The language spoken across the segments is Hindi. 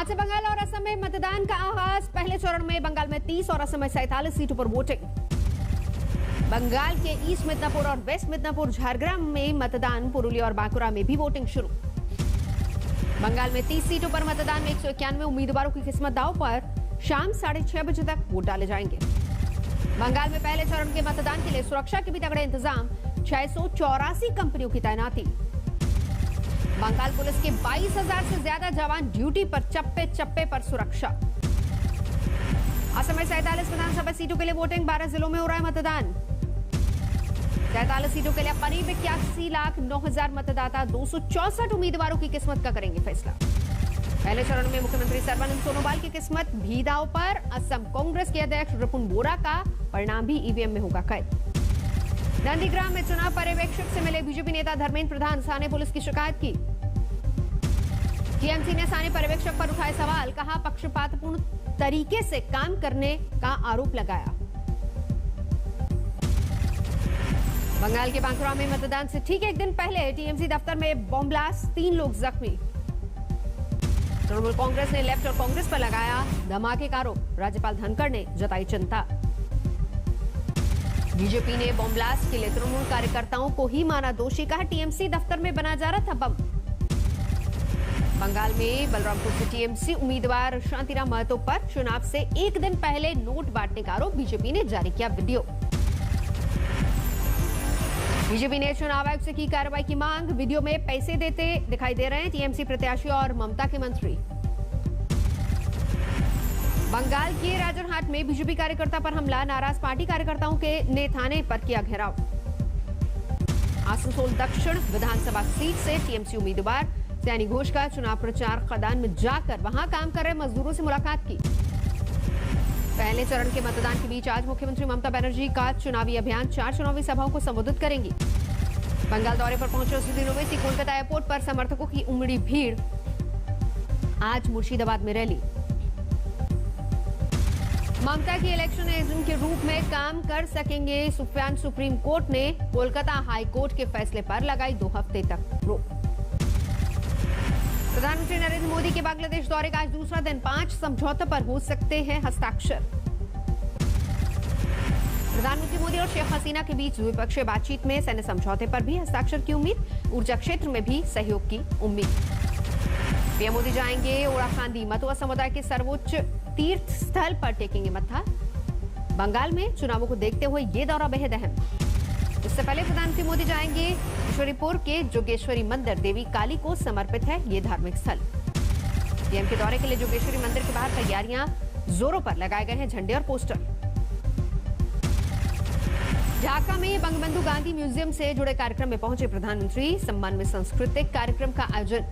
आज से बंगाल और असम में मतदान का आगाज। पहले चरण में बंगाल में 30 और असम में 47 सीटों पर वोटिंग। बंगाल के ईस्ट मिदनापुर और वेस्ट मिदनापुर झारग्राम में मतदान। पुरुलिया और बांकुरा में भी वोटिंग शुरू। बंगाल में 30 सीटों पर मतदान में 191 उम्मीदवारों की किस्मत दांव पर। शाम 6:30 बजे तक वोट डाले जाएंगे। बंगाल में पहले चरण के मतदान के लिए सुरक्षा के भी तगड़े इंतजाम। 684 कंपनियों की तैनाती। बंगाल पुलिस के 22,000 से ज्यादा जवान ड्यूटी पर। चप्पे चप्पे पर सुरक्षा। असम में 47 विधानसभा सीटों के लिए वोटिंग। 12 जिलों में हो रहा है मतदान। 47 सीटों के लिए करीब 81,09,000 मतदाता। 264 उम्मीदवारों की किस्मत का करेंगे फैसला। पहले चरण में मुख्यमंत्री सर्बानंद सोनोवाल की किस्मत भी दांव पर। असम कांग्रेस के अध्यक्ष रिपुन बोरा का परिणाम भी ईवीएम में होगा कैद। नंदीग्राम में चुनाव पर्यवेक्षक से मिले बीजेपी नेता धर्मेंद्र प्रधान। साने पुलिस की शिकायत की। टीएमसी ने साने पर्यवेक्षक पर उठाए सवाल। कहा पक्षपातपूर्ण तरीके से काम करने का आरोप लगाया। बंगाल के बांकुरा में मतदान से ठीक एक दिन पहले टीएमसी दफ्तर में बॉम्ब ब्लास्ट। 3 लोग जख्मी। तृणमूल कांग्रेस ने लेफ्ट और कांग्रेस पर लगाया धमाके का आरोप। राज्यपाल धनखड़ ने जताई चिंता। बीजेपी ने बॉम्ब ब्लास्ट के लिए तृणमूल कार्यकर्ताओं को ही माना दोषी। कहा टीएमसी दफ्तर में बना जा रहा था बम। बंगाल में बलरामपुर से टीएमसी उम्मीदवार शांतिराम महतो पर चुनाव से एक दिन पहले नोट बांटने का आरोप। बीजेपी ने जारी किया वीडियो। बीजेपी ने चुनाव आयोग से की कार्रवाई की मांग। वीडियो में पैसे देते दिखाई दे रहे हैं टीएमसी प्रत्याशी और ममता के मंत्री। बंगाल के राजरहाट में बीजेपी कार्यकर्ता पर हमला। नाराज पार्टी कार्यकर्ताओं के ने थाने पर किया घेराव। आसनसोल दक्षिण विधानसभा सीट से टीएमसी उम्मीदवार सैनी घोष का चुनाव प्रचार खदान में जाकर वहां काम कर रहे मजदूरों से मुलाकात की। पहले चरण के मतदान के बीच आज मुख्यमंत्री ममता बनर्जी का चुनावी अभियान। 4 चुनावी सभाओं को संबोधित करेंगी। बंगाल दौरे पर पहुंचे सुधीर ओवैसी। कोलकाता एयरपोर्ट पर समर्थकों की उमड़ी भीड़। आज मुर्शिदाबाद में रैली। ममता की इलेक्शन एजेंट के रूप में काम कर सकेंगे सुफियान। सुप्रीम कोर्ट ने कोलकाता हाई कोर्ट के फैसले पर लगाई 2 हफ्ते तक रोक। प्रधानमंत्री नरेंद्र मोदी के बांग्लादेश दौरे का आज दूसरा दिन। 5 समझौतों पर हो सकते हैं हस्ताक्षर। प्रधानमंत्री मोदी और शेख हसीना के बीच द्विपक्षीय बातचीत में सैन्य समझौते पर भी हस्ताक्षर की उम्मीद। ऊर्जा क्षेत्र में भी सहयोग की उम्मीद। पीएम मोदी जाएंगे ओराकांदी। मतुआ समुदाय के सर्वोच्च तीर्थ स्थल पर टेकेंगे मत्था। बंगाल में चुनावों को देखते हुए ये दौरा बेहद अहम। इससे पहले प्रधानमंत्री मोदी जाएंगे ईश्वरीपुर के जोगेश्वरी मंदिर। देवी काली को समर्पित है ये धार्मिक स्थल। पीएम के दौरे के लिए जोगेश्वरी मंदिर के बाहर तैयारियां जोरों पर लगाए गए हैं झंडे और पोस्टर। ढाका में बंगबंधु गांधी म्यूजियम से जुड़े कार्यक्रम में पहुंचे प्रधानमंत्री। सम्मान में सांस्कृतिक कार्यक्रम का आयोजन।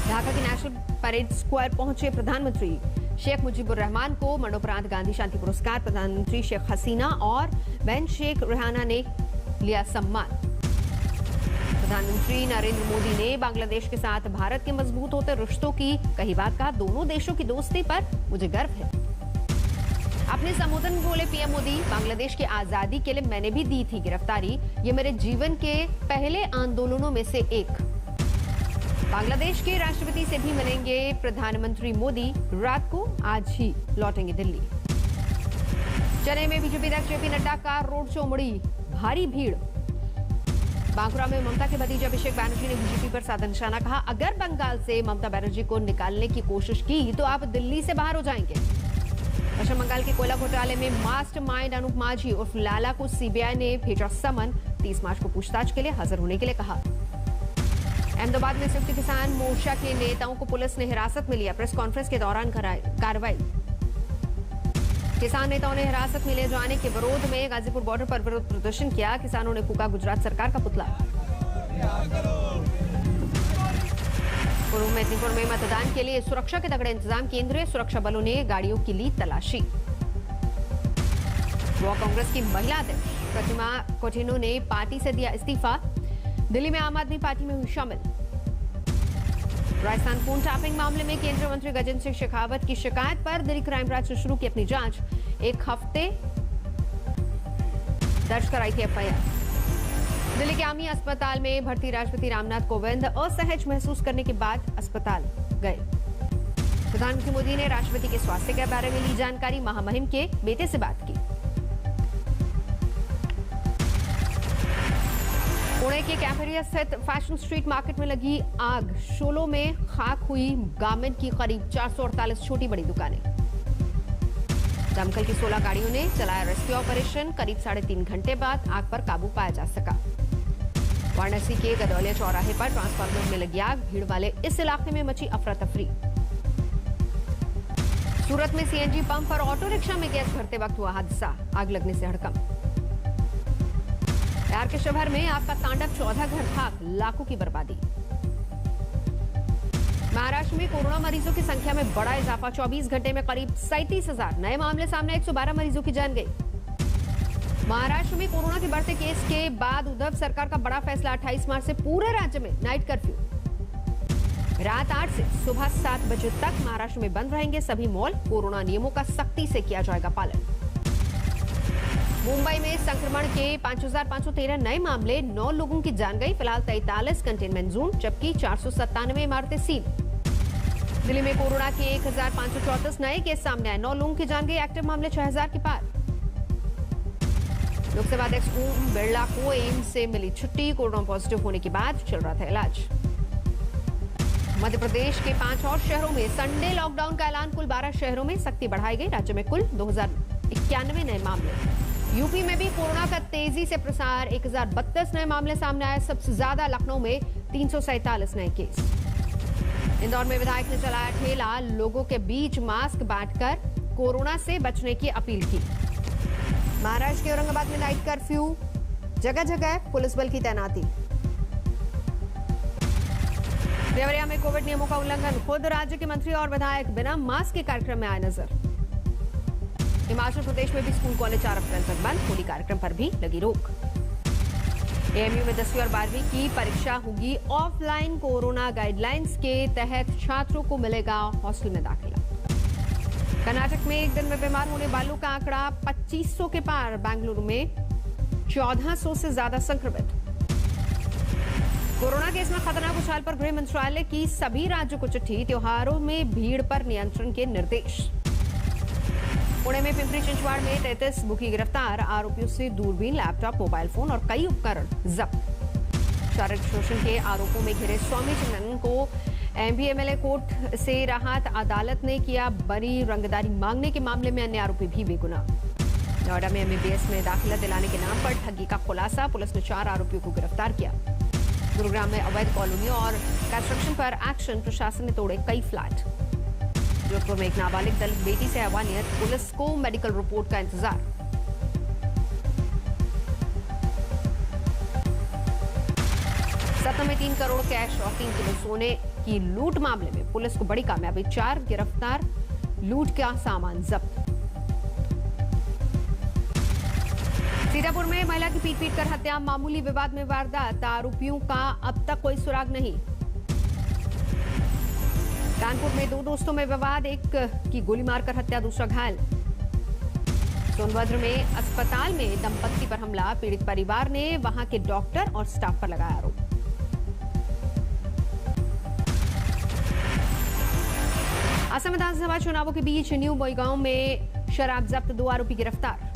ढाका के नेशनल परेड स्क्वायर पहुंचे प्रधानमंत्री। शेख मुजीबुर रहमान को मरणोपरांत गांधी शांति पुरस्कार। प्रधानमंत्री शेख हसीना और बहन शेख रेहाना ने लिया सम्मान। प्रधानमंत्री नरेंद्र मोदी ने बांग्लादेश के साथ भारत के मजबूत होते रिश्तों की कही बात। कहा दोनों देशों की दोस्ती पर मुझे गर्व है। अपने संबोधन में बोले पीएम मोदी, बांग्लादेश की आजादी के लिए मैंने भी दी थी गिरफ्तारी। ये मेरे जीवन के पहले आंदोलनों में से एक। बांग्लादेश के राष्ट्रपति से भी मिलेंगे प्रधानमंत्री मोदी। रात को आज ही लौटेंगे दिल्ली। चेन्नई में बीजेपी अध्यक्ष जेपी नड्डा का रोड शो मुड़ी भारी भीड़। बांकुरा में ममता के भतीजे अभिषेक बनर्जी ने बीजेपी पर साधा निशाना। कहा अगर बंगाल से ममता बनर्जी को निकालने की कोशिश की तो आप दिल्ली से बाहर हो जाएंगे। पश्चिम बंगाल के कोयला घोटाले में मास्टरमाइंड अनूप माझी उर्फ लाला को सीबीआई ने भेजा समन। 30 मार्च को पूछताछ के लिए हाजिर होने के लिए कहा। अहमदाबाद में संयुक्त किसान मोर्चा के नेताओं को पुलिस ने हिरासत में लिया। प्रेस कॉन्फ्रेंस के दौरान कार्रवाई। किसान नेताओं ने हिरासत में ले जाने के विरोध में गाजीपुर बॉर्डर पर विरोध प्रदर्शन किया। किसानों ने फूका गुजरात सरकार का पुतला। पूर्व मेदिनीपुर में मतदान के लिए सुरक्षा के तगड़े इंतजाम। केंद्रीय सुरक्षा बलों ने गाड़ियों की ली तलाशी। गोवा कांग्रेस की महिला अध्यक्ष प्रतिमा कोठेनो ने पार्टी से दिया इस्तीफा। दिल्ली में आम आदमी पार्टी में हुई शामिल। राजस्थान फोन टैपिंग मामले में केंद्रीय मंत्री गजेंद्र सिंह शेखावत की शिकायत पर दिल्ली क्राइम ब्रांच ने शुरू की अपनी जांच। 1 हफ्ते दर्ज कराई थी एफआईआर। दिल्ली के आर्मी अस्पताल में भर्ती राष्ट्रपति रामनाथ कोविंद असहज महसूस करने के बाद अस्पताल गए। प्रधानमंत्री मोदी ने राष्ट्रपति के स्वास्थ्य के बारे में ली जानकारी, महामहिम के बेटे से बात की। पुणे के कैफेरिया स्थित फैशन स्ट्रीट मार्केट में लगी आग, शोलों में खाक हुई गारमेंट की करीब 448 छोटी बड़ी दुकानें। दमकल की 16 गाड़ियों ने चलाया रेस्क्यू ऑपरेशन, करीब 3.5 घंटे बाद आग पर काबू पाया जा सका। वाराणसी के गदौलिया चौराहे पर ट्रांसफार्मर में लगी आग, भीड़ वाले इस इलाके में मची अफरा तफरी। सूरत में सीएनजी पंप और ऑटो रिक्शा में गैस भरते वक्त हुआ हादसा, आग लगने से हड़कंप। बिहार के शिवहर में आग का तांडव, 14 घर खाक, लाखों की बर्बादी। महाराष्ट्र में कोरोना मरीजों की संख्या में बड़ा इजाफा, 24 घंटे में करीब 37,000 नए मामले सामने, 112 मरीजों की जान गई। महाराष्ट्र में कोरोना के बढ़ते केस के बाद उद्धव सरकार का बड़ा फैसला, 28 मार्च से पूरे राज्य में नाइट कर्फ्यू। रात 8 से सुबह 7 बजे तक महाराष्ट्र में बंद रहेंगे सभी मॉल, कोरोना नियमों का सख्ती से किया जाएगा पालन। मुंबई में संक्रमण के 5,513 नए मामले, 9 लोगों की जान गई। फिलहाल 43 कंटेनमेंट जोन, जबकि 497 इमारतें सील। दिल्ली में कोरोना के 1,534 नए केस सामने आए, 9 लोगों की जान गई। एक्टिव मामले 6,000 के पार। लोकसभा अध्यक्ष ओम बिरला को एम्स से मिली छुट्टी, कोरोना पॉजिटिव होने के बाद चल रहा था इलाज। मध्य प्रदेश के 5 और शहरों में संडे लॉकडाउन का ऐलान, कुल 12 शहरों में सख्ती बढ़ाई गई। राज्य में कुल 2,091 नए मामले। यूपी में भी कोरोना का तेजी से प्रसार, 1,032 नए मामले सामने आए, सबसे ज्यादा लखनऊ में 347 नए केस। इंदौर में विधायक ने चलाया ठेला, लोगों के बीच मास्क बांटकर कोरोना से बचने की अपील की। महाराष्ट्र के औरंगाबाद में नाइट कर्फ्यू, जगह जगह पुलिस बल की तैनाती। देवरिया में कोविड नियमों का उल्लंघन, खुद राज्य के मंत्री और विधायक बिना मास्क के कार्यक्रम में आए नजर। हिमाचल प्रदेश में भी स्कूल कॉलेज 4 अप्रैल तक बंद, होली कार्यक्रम पर भी लगी रोक। एएमयू में 10वीं और 12वीं की परीक्षा होगी ऑफलाइन, कोरोना गाइडलाइंस के तहत छात्रों को मिलेगा हॉस्टल में दाखिला। कर्नाटक में एक दिन में बीमार होने वालों का आंकड़ा 2500 के पार, बेंगलुरु में 1400 से ज्यादा संक्रमित। कोरोना केस में खतरनाक उछाल पर गृह मंत्रालय की सभी राज्यों को चिट्ठी, त्योहारों में भीड़ पर नियंत्रण के निर्देश। पुणे में पिंपरी चिंचवाड़ में 33 मुखी गिरफ्तार, आरोपियों से दूरबीन, लैपटॉप, मोबाइल फोन और कई उपकरण जब्त। शारीरिक शोषण के आरोपों में घिरे स्वामी चिन्नन को एमपी-एमएलए कोर्ट से राहत, अदालत ने किया बरी, रंगदारी मांगने के मामले में अन्य आरोपी भी बेगुनाह। नोएडा में एमबीबीएस में दाखिला दिलाने के नाम पर ठगी का खुलासा, पुलिस ने 4 आरोपियों को गिरफ्तार किया। गुरुग्राम में अवैध कॉलोनियों और कंस्ट्रक्शन पर एक्शन, प्रशासन ने तोड़े कई फ्लैट। जोधपुर में एक नाबालिग दलित बेटी से हैवानियत, पुलिस को मेडिकल रिपोर्ट का इंतजार। सतना में 3 करोड़ कैश और 3 किलो सोने की लूट मामले में पुलिस को बड़ी कामयाबी, 4 गिरफ्तार, लूट का सामान जब्त। सीतापुर में महिला की पीट कर हत्या, मामूली विवाद में वारदात, आरोपियों का अब तक कोई सुराग नहीं। कानपुर में 2 दोस्तों में विवाद, एक की गोली मारकर हत्या, दूसरा घायल। सोनभद्र में अस्पताल में दंपत्ति पर हमला, पीड़ित परिवार ने वहां के डॉक्टर और स्टाफ पर लगाया आरोप। असम विधानसभा चुनावों के बीच न्यू बोईगांव में शराब जब्त, 2 आरोपी गिरफ्तार।